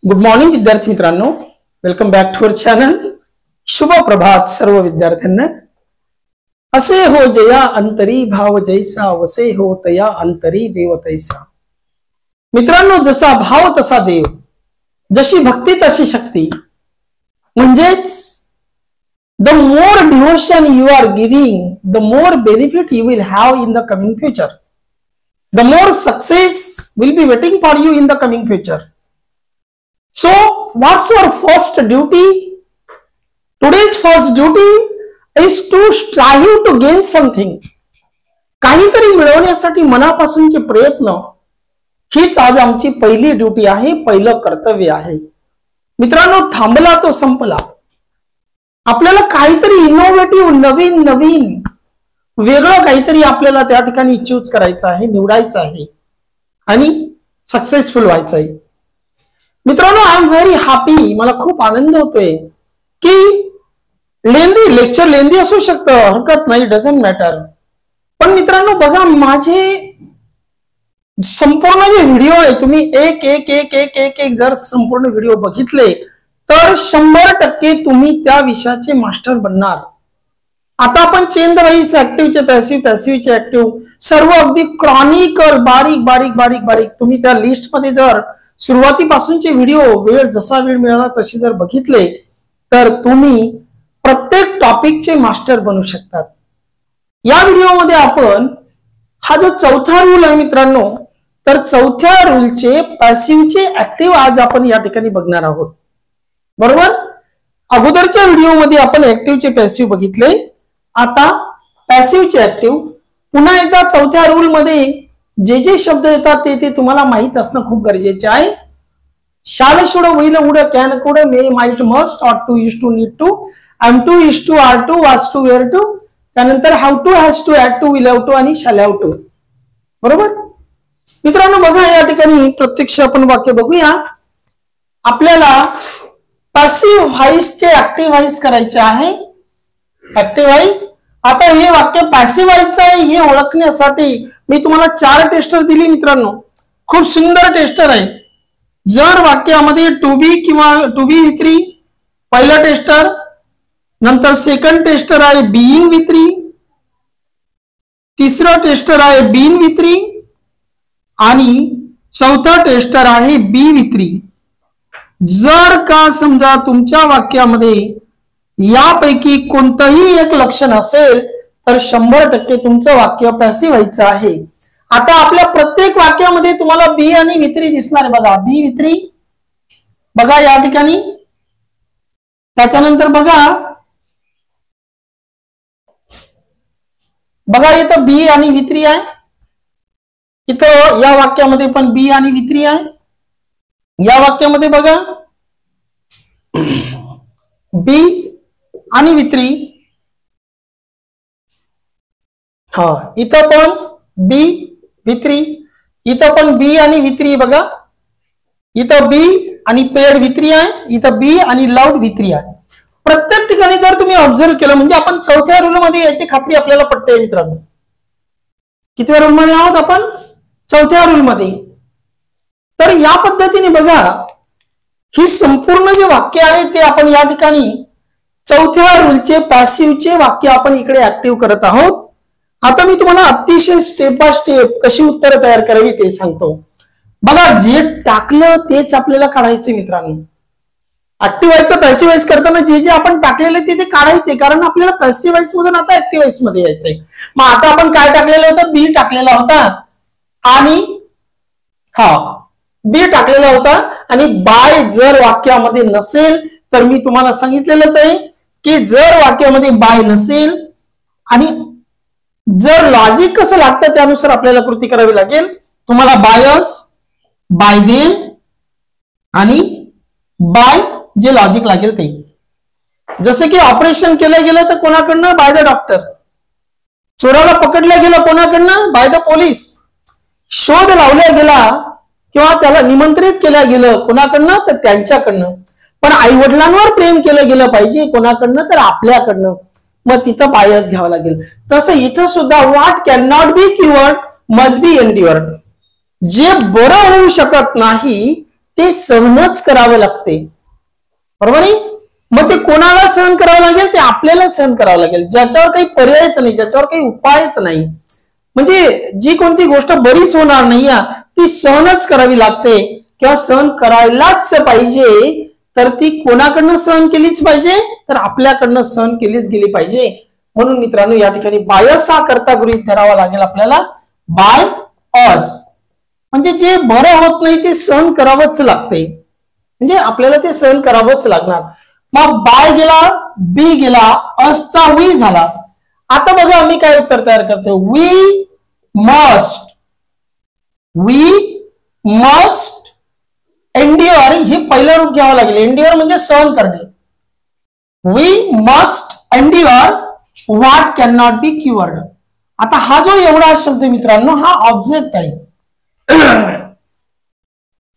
Good morning विद्यार्थी मित्रांनो, welcome back to our channel. शुभ प्रभात सर्व विद्यार्थ्यांना. असे हो जया अंतरी भाव जैसा, वसे हो तया अंतरी देव तैसा. मित्रांनो, जसा भाव तसा देव, जशी भक्ती तशी शक्ती. म्हणजेच the more devotion you are giving, the more benefit you will have in the coming future. The more success will be waiting for you in the coming future. So, what's your first duty? Today's first duty is to strive to gain something. काहीतरी मिळवण्यासाठी मनापासूनचे प्रयत्न हीच आज आमची पहिली duty आहे, पहिलं कर्तव्य आहे. मित्रांनो, थांबला तो संपला. आपल्याला काहीतरी इनोव्हेटिव्ह, नवीन नवीन वेगळं काहीतरी आपल्याला त्या ठिकाणी चूज करायचं आहे, निवडायचं आहे आणि सक्सेसफुल व्हायचं आहे. मित्रांनो, आय एम व्हेरी हॅपी. मला खूप आनंद होतोय की लेक्चर लेंदी असू शकतं, हरकत नाही, डझंट मॅटर. पण मित्रांनो बघा, माझे संपूर्ण जे व्हिडिओ आहे, तुम्ही एक एक एक एक एक एक जर संपूर्ण व्हिडिओ बघितले तर 100% तुम्ही त्या विषयाचे मास्टर बनणार. आता आपण चेन द वाईज ऍक्टिव्हचे पॅसिव्ह, पॅसिव्हचे ऍक्टिव्ह सर्व अगदी क्रॉनिकल बारीक बारीक बारीक बारीक तुम्ही त्या लिस्ट मध्ये जर सुरुवातीपासूनचे व्हिडिओ वेळ जसा वेळ मिळाला तसे जर बघितले तर तुम्ही प्रत्येक टॉपिकचे मास्टर बनू शकतात. या व्हिडिओमध्ये आपण हा जो चौथा रूल आहे मित्रांनो, तर चौथ्या रूलचे पॅसिव्हचे ऍक्टिव्ह आज आपण या ठिकाणी बघणार आहोत. बरोबर. अगोदरच्या व्हिडिओमध्ये आपण ऍक्टिव्हचे पॅसिव्ह बघितले, आता पॅसिव्हचे ऍक्टिव्ह. पुन्हा एकदा चौथ्या रूल मध्ये जे जे शब्द येतात ते तुम्हाला माहित असणं खूप गरजेचे आहे. शाल should will would can could may might must ought to is to need to am to is to are to was to were to, त्यानंतर have to has to had to will have to आणि shall have to. बरोबर. मित्रांनो बघा, या ठिकाणी प्रत्यक्ष आपण वाक्य बघूया. आपल्याला पॅसिव्ह व्हॉइसचे ऍक्टिव्ह व्हॉइस करायचे आहे. Active voice. आता हे वाक्य पॅसिव्ह व्हॉइसचं आहे हे ओळखण्यासाठी मी तुम्हाला 4 टेस्टर दिली मित्रांनो. खूप सुंदर टेस्टर आहे. जर वाक्यामध्ये टू बी किंवा टू बी विथ 3 पहिला टेस्टर, नंतर सेकंड टेस्टर आहे बीइंग विथ 3, तिसरा टेस्टर आहे बीन विथ 3 आणि चौथा टेस्टर आहे बी विथ 3. जर का समजा तुमच्या वाक्यामध्ये यापैकी कोणतंही एक लक्षण असेल तर 100% तुमचं वाक्य पॅसिव्ह व्हायचं आहे. आता आपल्या प्रत्येक वाक्यामध्ये तुम्हाला बी आणि वित्री दिसणार आहे. बघा, बी वित्री बघा या ठिकाणी. त्याच्यानंतर बघा इथं बी आणि वित्री आहे. इथं या वाक्यामध्ये पण बी आणि वित्री आहे. या वाक्यामध्ये बघा बी आणि वित्री. हा, इथं पण बी वित्री, इथं पण बी आणि वित्री. बघा, इथं बी आणि पेड वित्री आहे, इथं बी आणि लाऊड वित्री आहे. प्रत्येक ठिकाणी जर तुम्ही ऑब्झर्व केलं म्हणजे आपण चौथ्या रूल मध्ये याची खात्री आपल्याला पटते मित्रांनो. कितव्या रूल मध्ये आहोत आपण? चौथ्या रूल मध्ये. तर या पद्धतीने बघा, ही संपूर्ण जे वाक्य आहे ते आपण या ठिकाणी चौथ्या रूलचे पॅसिव्हचे वाक्य आपण इकडे ऍक्टिव्ह करत आहोत. आता मी तुम्हाला अतिशय स्टेप बाय स्टेप कशी उत्तरं तयार करावी ते सांगतो. बघा, जे टाकलं तेच आपल्याला काढायचे मित्रांनो. ऍक्टिव्ह व्हायचं पॅसिव्ह व्हाइस करताना जे जे आपण टाकलेले ते काढायचे, कारण आपल्याला पॅसिव्ह व्हाइस मधून आता ऍक्टिव्ह व्हाइस मध्ये यायचंय. मग आता आपण काय टाकलेलं होतं? बी टाकलेला होता आणि बी टाकलेला होता. आणि बाय जर वाक्यामध्ये नसेल तर मी तुम्हाला सांगितलेलंच आहे की जर वाक्यामध्ये बाय नसेल आणि जर लॉजिक कसं लागतं त्यानुसार आपल्याला कृती करावी लागेल. तुम्हाला बायस, बाय देम आणि बाय जे लॉजिक लागेल ते. जसे की ऑपरेशन केलं गेलं तर कोणाकडनं? By the doctor. चोराला पकडलं गेलं कोणाकडनं? By the police. शोध लावला गेला किंवा त्याला निमंत्रित केलं गेलं कोणाकडनं? तर त्यांच्याकडनं. पण आई वडिलांवर प्रेम केलं गेलं पाहिजे कोणाकडनं? तर आपल्याकडनं. मग तिथं बायस घ्यावं लागेल. तसं इथं सुद्धा what can not be cured must be endured. जे बरं होऊ शकत नाही ते सहनच करावं लागते, बरोबर आहे? मग ते कोणाला सहन करावं लागेल? ते आपल्याला सहन करावं लागेल, ज्याच्यावर काही पर्यायच नाही, ज्याच्यावर काही उपायच नाही. म्हणजे जी कोणती गोष्ट बरीच होणार नाही ती सहनच करावी लागते किंवा सहन करायलाच पाहिजे. तर ती कोणाकडनं सहन केलीच पाहिजे? तर आपल्याकडनं सहन केलीच गेली पाहिजे. म्हणून मित्रांनो या ठिकाणी बायस हा करता गृहीत धरावा लागेल आपल्याला, बाय अस. म्हणजे जे बरं होत नाही ते सहन करावंच लागते, म्हणजे आपल्याला ते सहन करावंच लागणार. मग बाय गेला, बी गेला, असचा वी झाला. आता बघा मी काय उत्तर तयार करतो, वी मस्ट एंड्युअर हे पहिलं रूप घ्यावं लागेल. एंड्युअर म्हणजे सहन करणे. We must endure what can not be cured. आता हा जो एवढा शब्द मित्रांनो हा ऑब्जेक्ट आहे.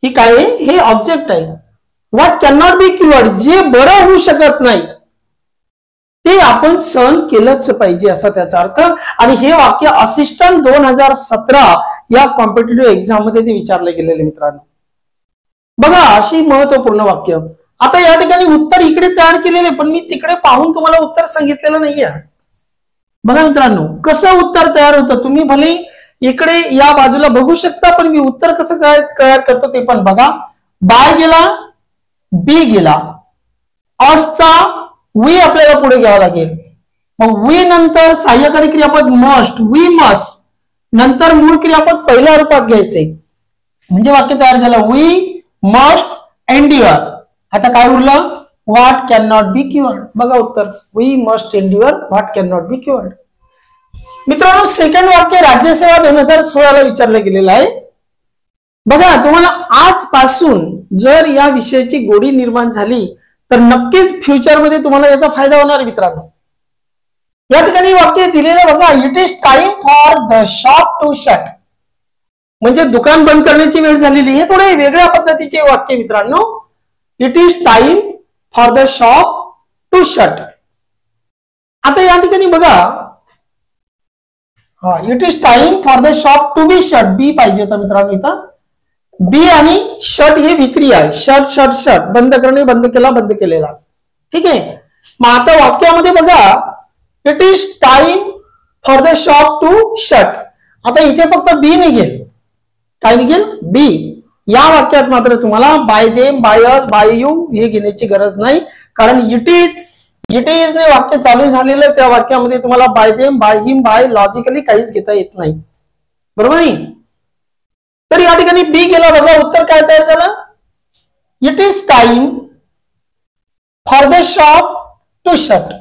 ही काय आहे? हे ऑब्जेक्ट आहे. व्हॉट कॅन नॉट बी क्युअर्ड, जे बरं होऊ शकत नाही ते आपण सहन केलंच पाहिजे असा त्याचा अर्थ. आणि हे वाक्य असिस्टंट 2017 या कॉम्पिटेटिव्ह एक्झाम मध्ये ते विचारले गेलेले मित्रांनो. बघा अशी महत्वपूर्ण वाक्य. आता या ठिकाणी उत्तर इकडे तयार केलेले, पण मी तिकडे पाहून तुम्हाला उत्तर सांगितलेलं नाहीये. बघा मित्रांनो कसं उत्तर तयार होतं, तुम्ही भले इकडे या बाजूला बघू शकता, पण मी उत्तर कसं काय तयार करतो ते पण बघा. बाय गेला, बी गेला, असचा वी आपल्याला पुढे घ्यावा लागेल. मग वी नंतर सहाय्यकारी क्रियापद मस्ट, वी मस्ट, नंतर मूळ क्रियापद पहिल्या रूपात घ्यायचे, म्हणजे वाक्य तयार झालं वी मस्ट एंड्युअर. आता काय उरलं? What can not be cured. बघा उत्तर, we must endure what can not be cured. मित्रांनो सेकंड वाक्य राज्यसेवा 2016 ला विचारलं गेलेलं आहे. बघा तुम्हाला आजपासून जर या विषयाची गोडी निर्माण झाली तर नक्कीच फ्युचरमध्ये तुम्हाला याचा फायदा होणार मित्रांनो. या ठिकाणी वाक्य दिलेलं बघा, it is time for the shop to shut, म्हणजे दुकान बंद करण्याची वेळ झालेली. हे थोडे वेगळ्या पद्धतीचे वाक्य मित्रांनो. It is time for the shop to shut. आता या ठिकाणी बघा, हा it is time for the shop to be shut, be पाहिजे होता मित्रांनो इथं. बी आणि शट हे विक्री आहे. शट शट शट, बंद करणे, बंद केला, बंद केलेला. ठीक आहे. मग आता वाक्यामध्ये बघा, it is time for the shop to shut. आता इथे फक्त बी निघेल. काय निघेल? बी. या वाक्यात मात्र तुम्हाला by them, by us, by you हे घेण्याची गरज नाही, कारण इट इज ने वाक्य चालू झालेलं त्या वाक्यामध्ये तुम्हाला by them, by him, by logically काहीच घेता येत नाही, बरोबर नाही? तर या ठिकाणी बी गेला. बघा उत्तर काय तयार झालं, it is time for the shop to shut.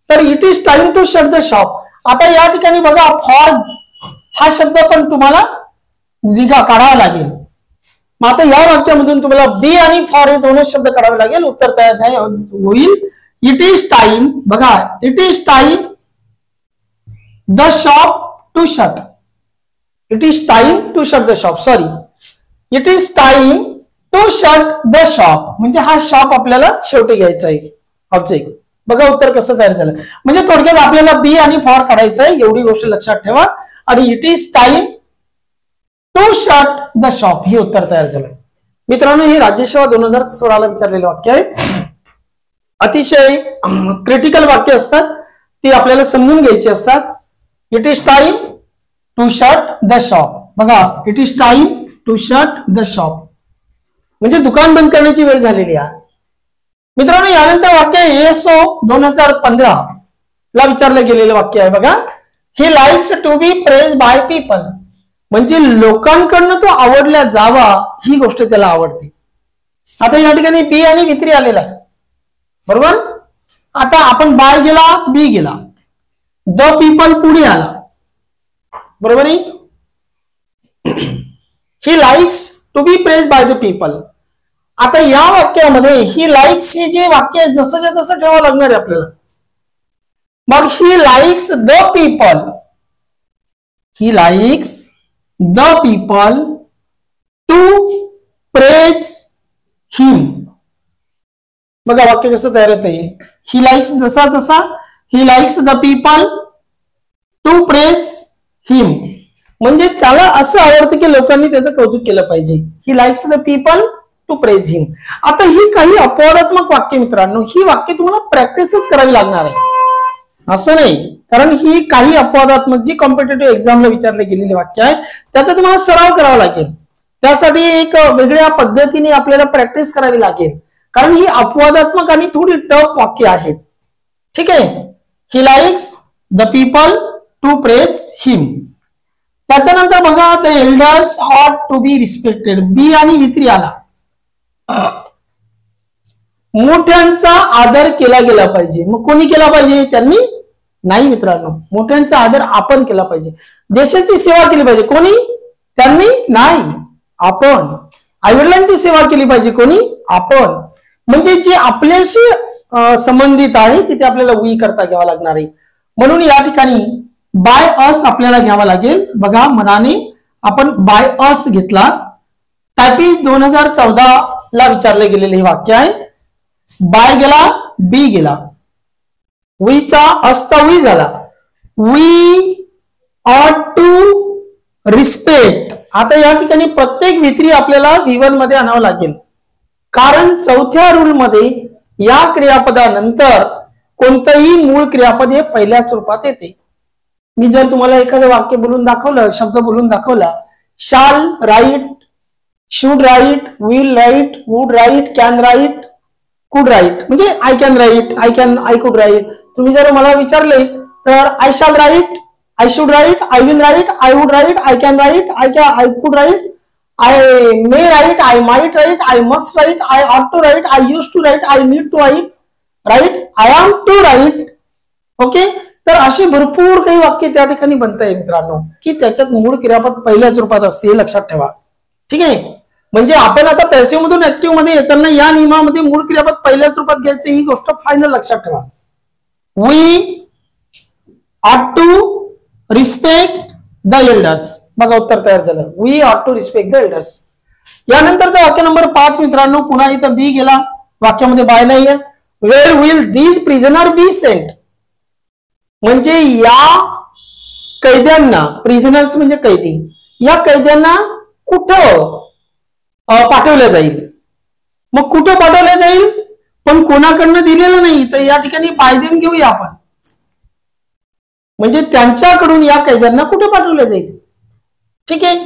तर it is time to shut the shop. आता या ठिकाणी बघा फॉर हा शब्द पण तुम्हाला काढावा लागेल. मग आता या वाक्यामधून तुम्हाला बी आणि फॉर हे दोनच शब्द काढावे लागेल. उत्तर तयार होईल, इट इज टाइम. बघा it is time the shop to shut. It is time to shut the shop, sorry, it is time to shut the shop, म्हणजे हा शॉप आपल्याला शेवटी घ्यायचा आहे ऑब्जेक्ट. बघा उत्तर कसं तयार झालं. म्हणजे थोडक्यात आपल्याला बी आणि फॉर काढायचं आहे, एवढी गोष्ट लक्षात ठेवा. आणि it is time to shut the shop हे उत्तर तयार झालं. मित्रांनो हे राज्यसेवा 2016 ला विचारलेले वाक्य आहे. अतिशय क्रिटिकल वाक्य असतात, ती आपल्याला समजून घ्यायची असतात. It is time to shut the shop. बघा it is time to shut the shop म्हणजे दुकान बंद करण्याची वेळ झालेली आहे. मित्रांनो यानंतर वाक्य एएसओ 2015 ला विचारलं गेलेलं वाक्य आहे. बघा, he likes to be praise by people, म्हणजे लोकांकडनं तो आवडला जावा ही गोष्ट त्याला आवडते. आता या ठिकाणी बी आणि वित्री आलेला आहे, बरोबर. आता आपण बाय गेला, बी गेला, द पीपल पुढे आला, बरोबर आहे. He likes to be praise by the people. आता या वाक्यामध्ये ही लाइक्स हे जे वाक्य आहे जसंच्या तसं ठेवावं लागणार आहे आपल्याला. मग he likes the people, he likes the people to praise him. बघा वाक्य कसं तयार होत आहे. ही लाइक्स जसा तसा, he likes the people to praise him, म्हणजे त्याला असं आवडतं की लोकांनी त्याचं कौतुक केलं पाहिजे. He likes the people to praise him. आता ही काही अपवादात्मक वाक्य मित्रांनो, ही वाक्य तुम्हाला प्रॅक्टिसच करावी लागणार आहे, असं नाही. कारण ही काही अपवादात्मक जी कॉम्पिटेटिव्ह एक्झामला विचारले गेलेली वाक्य आहे त्याचा तुम्हाला सराव करावा लागेल. त्यासाठी एक वेगळ्या पद्धतीने आपल्याला प्रॅक्टिस करावी लागेल, कारण ही अपवादात्मक आणि थोडी टफ वाक्य आहेत. ठीक आहे. He likes the people to praise him. त्याच्यानंतर बघा, the elders ought to be respected. Be आणि वित्री आला. मोठ्यांचा आदर केला गेला पाहिजे. मग कोणी केला पाहिजे? त्यांनी नाही मित्रांनो, मोठ्यांचा आदर आपण केला पाहिजे. देशाची सेवा केली पाहिजे. कोणी? त्यांनी नाही, आपण. आईवडिलांची सेवा केली पाहिजे. कोणी? आपण. म्हणजे जे आपल्याशी संबंधित आहे तिथे आपल्याला वी करता घ्यावा लागणार आहे. म्हणून या ठिकाणी बाय अस आपल्याला घ्यावा लागेल. बघा, मनाने आपण बाय अस घेतला. टायपिंग 2014 ला विचारले गेलेले हे वाक्य आहे. बाय गेला, बी गेला, वीचा असचा वी झाला. वी ऑट टू रिस्पेक्ट. आता या ठिकाणी प्रत्येक वित्री आपल्याला V1 मध्ये आणावं लागेल, कारण चौथ्या रूल मध्ये या क्रियापदानंतर कोणतंही मूळ क्रियापद हे पहिल्याच रूपात येते. मी जर तुम्हाला एखादं वाक्य बोलून दाखवलं, शब्द बोलून दाखवला, shall write, should write, will write, would write, can write, could write, म्हणजे I can write, I could write. तुम्ही जर मला विचारले तर I shall write, I should write, I will write, I would write, I can write, I could write, I may write, I might write, I must write, I ought to write, I use to write, I need to write, I am to right. Okay. तर अशी भरपूर काही वाक्य त्या ठिकाणी बनत आहे मित्रांनो, की त्याच्यात मूळ क्रियापद पहिल्याच रूपात असते, हे लक्षात ठेवा. ठीक आहे. म्हणजे आपण आता पॅसिव्ह मधून ऍक्टिव्ह मध्ये येताना या नियमामध्ये मूळ क्रियापद पहिल्याच रूपात घ्यायचं, ही गोष्ट फायनल लक्षात ठेवा. वी ऑट टू रिस्पेक्ट द एल्डर्स. बघा, उत्तर तयार झालं. वी ऑट टू रिस्पेक्ट द एल्डर्स. यानंतरचा वाक्य नंबर 5 मित्रांनो, पुन्हा इथं बी गेला, वाक्यामध्ये बाय नाहीये. Where will these prisoner be sent. म्हणजे या कैद्यांना, प्रिझनर्स म्हणजे कैदी, या कैद्यांना कुठं पाठवलं जाईल. मग कुठं पाठवलं जाईल, पण कोणाकडनं दिलेलं नाही. तर या ठिकाणी बाय देम घेऊया आपण. म्हणजे त्यांच्याकडून या कैद्यांना कुठे पाठवलं जाईल. ठीक आहे.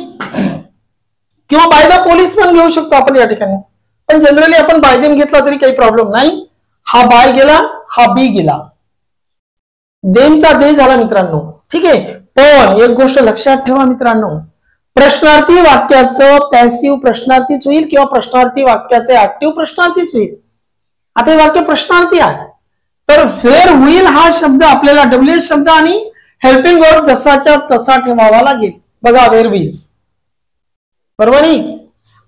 किंवा बाय द पोलीस पण घेऊ शकतो आपण या ठिकाणी, पण जनरली आपण बाय देम घेतला तरी काही प्रॉब्लेम नाही. हा बाय गेला, हा बी गेला, देमचा दे झाला मित्रांनो. ठीक आहे. पण एक गोष्ट लक्षात ठेवा मित्रांनो, प्रश्नार्थी वाक्याचं पॅसिव्ह प्रश्नार्थीच होईल किंवा प्रश्नार्थी वाक्याचं ऍक्टिव्ह प्रश्नार्थीच होईल. आता हे वाक्य प्रश्नार्थी आहे, तर वेअर विल हा शब्द आपल्याला WH शब्द आणि हेल्पिंग वर्ब जसाच्या तसा ठेवावा लागेल. बघा, वेअर विल, बरोबर आहे.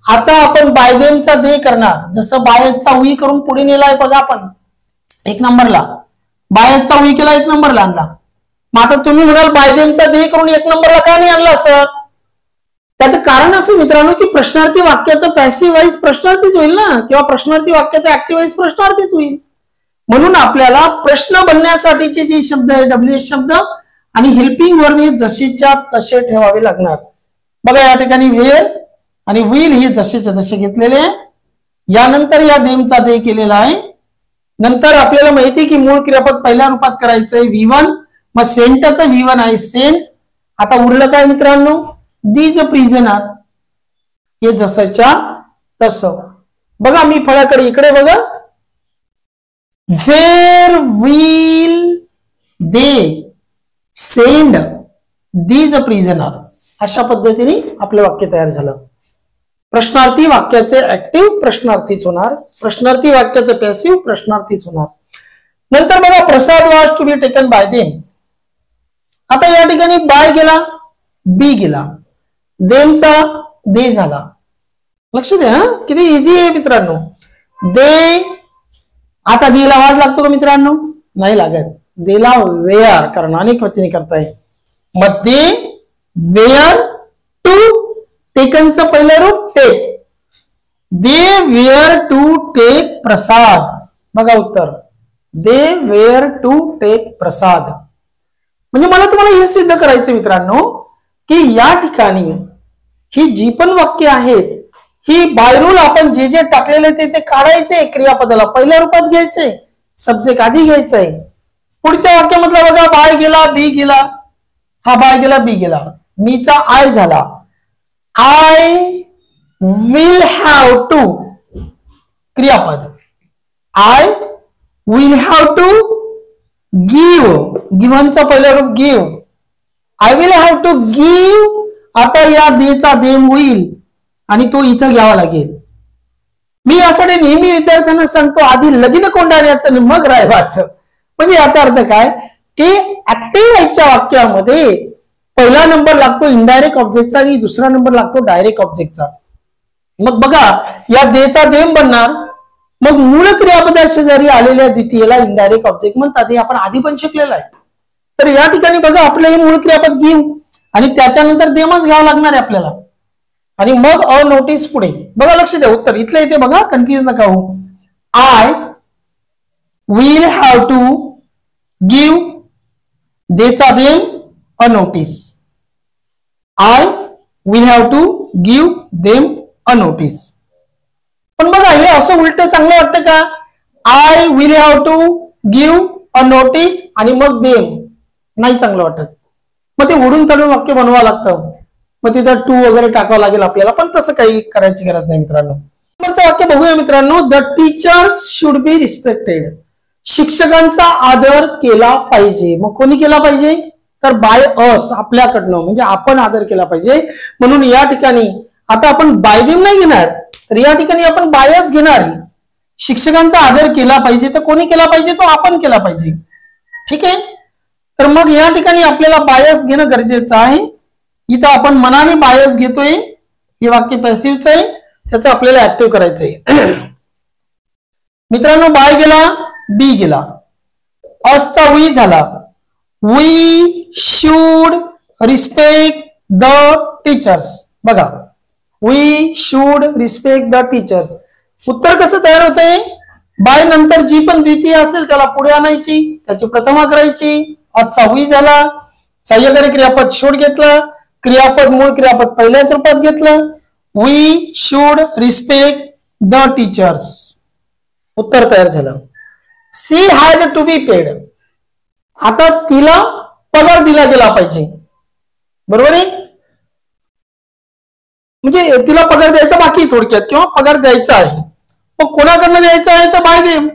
आता आपण बायदेमचा दे करणार, जसं बायचा वी करून पुढे नेलाय बघा आपण 1 नंबरला, बायचा वी केला 1 नंबरला आणला. मग आता तुम्ही म्हणाल बायदेमचा दे करून 1 नंबरला का नाही आणला सर? त्याचं कारण असं मित्रांनो, की प्रश्नार्थी वाक्याचं पॅसिव्ह वाईज प्रश्नार्थीच होईल ना, किंवा प्रश्नार्थी वाक्याचं ऍक्टिव्ह वाईज प्रश्नार्थीच होईल. म्हणून आपल्याला प्रश्न बनण्यासाठीचे जे शब्द आहे WH शब्द आणि हेल्पिंग वर्ब हे जशीच्या तसे ठेवावे लागणार. बघा, या ठिकाणी वेअर आणि विल हे जसेच्या तसे घेतलेले आहे. यानंतर या देमचा दे केलेला आहे. नंतर आपल्याला माहिती आहे की मूळ क्रियापद पहिल्या रूपात करायचंय V1, मग सेंटचं V1 आहे सेंट. आता उरलं काय मित्रांनो, दीज प्रिझनर, हे जसंच्या तसं. बघा, मी फळाकडे इकडे बघा, where will they send these prisoner, अशा पद्धतीने आपलं वाक्य तयार झालं. प्रश्नार्थी वाक्याचे ऍक्टिव्ह प्रश्नार्थीच होणार, प्रश्नार्थी वाक्याचं पॅसिव्ह प्रश्नार्थीच होणार. नंतर बघा, Prasad was to be taken by them. आता या ठिकाणी बाय गेला, बी गेला, देमचा दे झाला. लक्ष द्या, किती इझी आहे मित्रांनो. दे, आता देला वाज लागतो का मित्रांनो? नाही लागत. देला वेअर, कारण अनेक वचने करताय. मग दे वेअर टू, टेकनचं पहिलं रूप take, they were to take Prasad. बघा उत्तर, they were to take Prasad. म्हणजे मला तुम्हाला हे सिद्ध करायचं मित्रांनो, की या ठिकाणी ही जी पण वाक्य आहेत ही बाय रूल आपण जे जे टाकलेले ते काढायचे, क्रियापदाला पहिल्या रूपात घ्यायचे, सब्जेक्ट आधी घ्यायचा आहे. पुढच्या वाक्यामधला बघा, बाय गेला बी गेला, हा बाय गेला बी गेला, मीचा आय झाला. आय विल हॅव टू क्रियापद, I will have to give, गिव्हनचा पहिला रूप give, I will have to give. आता या देचा देम होईल आणि तो इथं घ्यावा लागेल. मी यासाठी नेहमी विद्यार्थ्यांना सांगतो, आधी लगीन कोंडाण्याचं मग रायवाचं. म्हणजे याचा अर्थ काय की ऍक्टिव्ह व्हायच्या वाक्यामध्ये पहिला नंबर लागतो इनडायरेक्ट ऑब्जेक्टचा आणि दुसरा नंबर लागतो डायरेक्ट ऑब्जेक्टचा. मग बघा, या देचा देम बनणार, मग मूळ क्रियापदा शेजारी आलेल्या द्वितीयला इनडायरेक्ट ऑब्जेक्ट म्हणतात. हे आपण आधी पण शिकलेलं आहे. तर या ठिकाणी बघा, आपलं हे मूळ क्रियापद गिव्ह आणि त्याच्यानंतर देमच घ्यावं लागणार आहे आपल्याला, आणि मग अ नोटीस पुढे. बघा, लक्ष द्या, उत्तर इथलं इथे बघा, कन्फ्युज नका हो. I will have to give देचा them a notice, I will have to give them a notice. पण बघा, हे असं उलट चांगलं वाटतं का? I will have to give a notice आणि मग देम, नाही चांगलं वाटत. मग ते ओढून काढून वाक्य बनवावं लागतं, मग तिथं टू वगैरे टाकावं लागेल आपल्याला, पण तसं काही करायची गरज नाही मित्रांनो. नंबरचं वाक्य बघूया मित्रांनो. The teachers should be respected, शिक्षकांचा आदर केला पाहिजे. मग कोणी केला पाहिजे? तर बाय अस, आपल्याकडनं, म्हणजे आपण आदर केला पाहिजे. म्हणून या ठिकाणी आता आपण बाय देम नाही घेणार, तर या ठिकाणी आपण बायच घेणार. शिक्षकांचा आदर केला पाहिजे, तर कोणी केला पाहिजे? तो आपण केला पाहिजे. ठीक आहे. तर मग या ठिकाणी आपल्याला बायस घेणं गरजेचं आहे. इथं आपण मनाने बायस घेतोय, हे वाक्य पॅसिव्हच आहे, त्याचं आपल्याला ऍक्टिव्ह करायचंय. मित्रांनो, बाय गेला बी गेला, असचा वी झाला. We should respect the teachers. बघा, we should respect the teachers. उत्तर कसं तयार होतंय? बाय नंतर जी पण द्वितीय असेल त्याला पुढे आणायची, त्याची प्रथमा करायची. आजचा वी झाला, सहाय्यकारी क्रियापद शुड घेतलं, क्रियापद मूळ क्रियापद पहिल्याच रूपात घेतलं. We should respect the teachers. उत्तर तयार झालं. She has to be paid. आता तिला पगार दिला गेला पाहिजे, बरोबर आहे. म्हणजे तिला पगार द्यायचा बाकी, थोडक्यात, किंवा पगार द्यायचा आहे. मग कोणाकडनं द्यायचं आहे? तर बाय देम.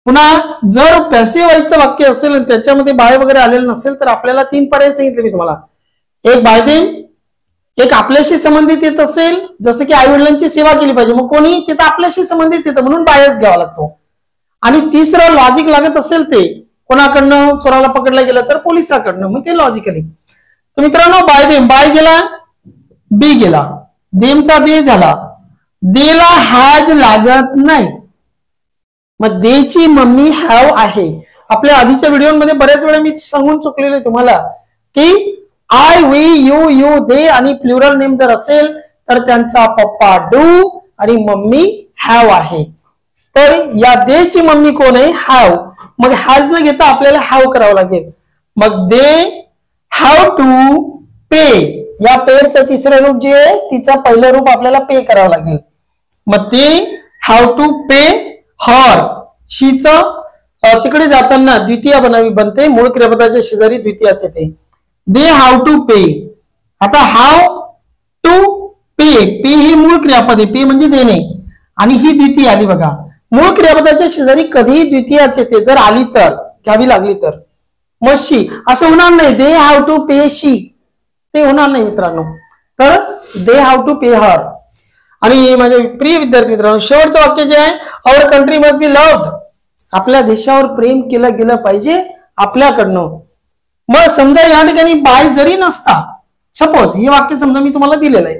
पुन्हा जर पॅसिव्ह व्हायचं वाक्य असेल आणि त्याच्यामध्ये बाय वगैरे आलेलं नसेल, तर आपल्याला तीन पर्याय सांगितले मी तुम्हाला. एक बाय देम, एक आपल्याशी संबंधित येत असेल, जसं की आई वडिलांची सेवा केली पाहिजे, मग कोणी तिथं आपल्याशी संबंधित येतं म्हणून बायच घ्यावा लागतो. आणि तिसरं लॉजिक लागत असेल ते कोणाकडनं, चोराला पकडलं गेलं तर पोलिसाकडनं, मग ते लॉजिकली. तर मित्रांनो, बाय देम, बाय गेला बी गेला, देमचा दे झाला, देला हॅज लागत नाही. मग देची मम्मी हॅव आहे. आपल्या आधीच्या व्हिडिओमध्ये बऱ्याच वेळा मी सांगून चुकलेले तुम्हाला की आय, वी, यू, यू, दे आणि प्लुरल नेम जर असेल तर त्यांचा पप्पा डू आणि मम्मी हॅव आहे. तर या देची मम्मी कोण आहे? हॅव. मग हॅज न घेता आपल्याला हॅव करावं लागेल. मग दे हॅव टू पे. या पेडचं तिसरं रूप जे आहे तिचं पहिलं रूप आपल्याला पे करावं लागेल. मग ते हॅव टू पे हर. शीच तिकडे जाताना द्वितीय बनते, मूळ क्रियापदाच्या शेजारी द्वितीयाचे ते. दे हॅव टू पे. आता हॅव टू पे, पे ही मूळ क्रियापद आहे, पे म्हणजे देणे, आणि ही द्वितीय आली बघा. मूळ क्रियापदाच्या शेजारी कधीही द्वितीयाचे ते जर आली तर, घ्यावी लागली तर. मग शी असं होणार नाही, दे हॅव टू पे शी, ते होणार नाही मित्रांनो. तर दे हॅव टू पे हर. आणि माझे प्रिय विद्यार्थी मित्रांनो, शेवटचं वाक्य जे आहे, आवर कंट्री मस्ट बी लव्ड. आपल्या देशावर प्रेम केलं गेलं पाहिजे आपल्याकडनं. मग समजा या ठिकाणी बाय जरी नसता, सपोज हे वाक्य समजा मी तुम्हाला दिलेलं आहे,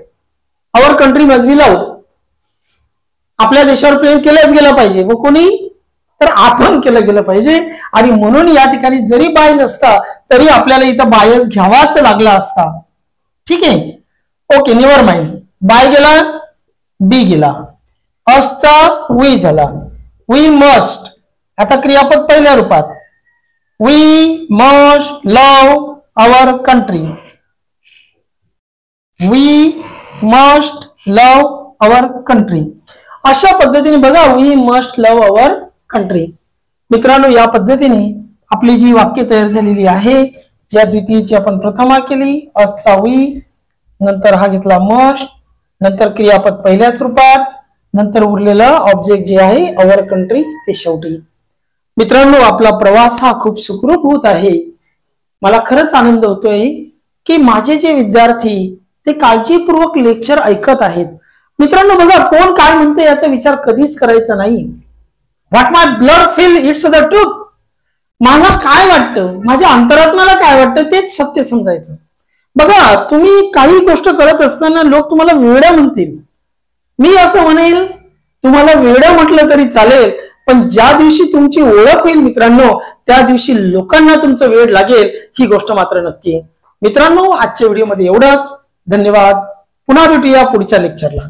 आवर कंट्री मस्ट बी लव्ड, आपल्या देशावर प्रेम केलंच गेलं पाहिजे. मग कोणी? तर आपण केलं गेलं पाहिजे. आणि म्हणून या ठिकाणी जरी बाय नसता तरी आपल्याला इथं बायच घ्यावाच लागला असता. ठीक आहे, ओके, नेव्हर माइंड. बाय गेला बी गेला, असचा वी झाला. वी मस्ट, आता क्रियापद पहिल्या रूपात, we must love our country. We must love our country. अशा पद्धतीने बघा, we must love our country. मित्रांनो, या पद्धतीने आपली जी वाक्य तयार झालेली आहे, ज्या द्वितीयची आपण प्रथमा केली, असचा वी, नंतर हा घेतला मस्ट, नंतर क्रियापद पहिल्याच रूपात, नंतर उरलेलं ऑब्जेक्ट जे आहे अवर कंट्री ते शेवटी. मित्रांनो, आपला प्रवास हा खूप सुखरूप होत आहे. मला खरंच आनंद होतोय की माझे जे विद्यार्थी ते काळजीपूर्वक लेक्चर ऐकत आहेत. मित्रांनो बघा, कोण काय म्हणते याचा विचार कधीच करायचा नाही. What my blood feel it's the truth. मला काय वाटतं, माझ्या अंतरात्म्याला काय वाटतं तेच सत्य समजायचं. बघा, तुम्ही काही गोष्ट करत असताना लोक तुम्हाला वेडा म्हणतील. मी असं म्हणेल, तुम्हाला वेडा म्हटलं तरी चालेल, पण ज्या दिवशी तुमची ओळख होईल मित्रांनो, त्या दिवशी लोकांना तुमचं वेड लागेल, ही गोष्ट मात्र नक्की. मित्रांनो, आजच्या व्हिडिओमध्ये एवढंच. धन्यवाद. पुन्हा भेटूया पुढच्या लेक्चरला.